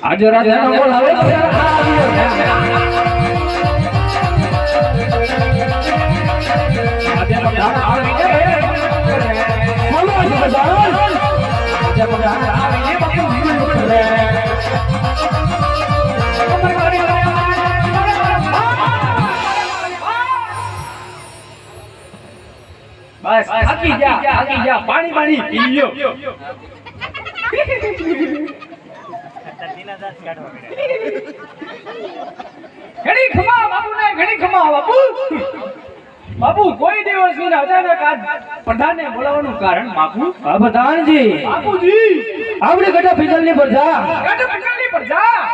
આજે રાજાનો બોલ આવે બસ થાકી જા પાણી પી લ્યો ઘણી ખમા બાપુ બાપુ કોઈ દિવસ નહીં અચાનક આજ પ્રધાનને બોલાવવાનું કારણ બાપુ પ્રધાનજી બાપુજી આપણે ગઢા પિંગલની પ્રજા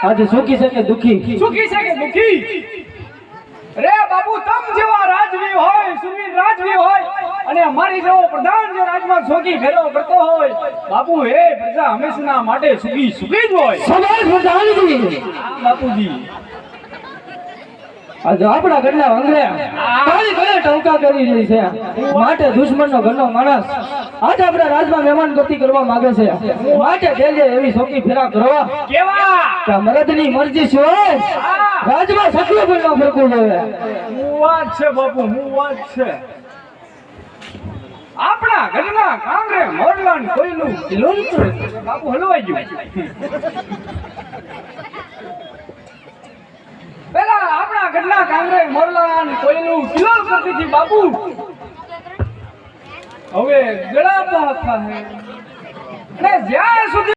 આજે સુખી છે કે દુખી રે બાપુ તમ જેવા રાજવી હોય સુરવીર રાજવી હોય અને અમારી જેવો પ્રધાન જે રાજમાં સોગી ફેરો કરતો હોય બાપુ હે પ્રજા હંમેશા માટે સુખી જ હોય સમાજ પ્રધાનજી બાપુજી આજે આપણા ઘરના અંગરે તારી ઘરે ટંકા કરી રહી છે માટે દુશ્મનનો ઘરનો માણસ આજે આપણા રાજમાં મહેમાન ગતિ કરવા માંગે છે માટે દેજે એવી સોકી ફેરા કરવા કેવા કે મરદની મરજી છે રાજમાં સકલો પણ ન ફરકવું જોઈએ હું વાત છે બાપુ આપણા ઘરના કાંગરે મોરલાન કોઈનું કિલોમીટર બાપુ હલવાઈ ગયું પેલા આપણા ઘરના કાંગરે મોરલાન કોઈનું કિલોલ કરતી હતી બાપુ હવે ગળા પાખા હે અને જ્યાં સુધી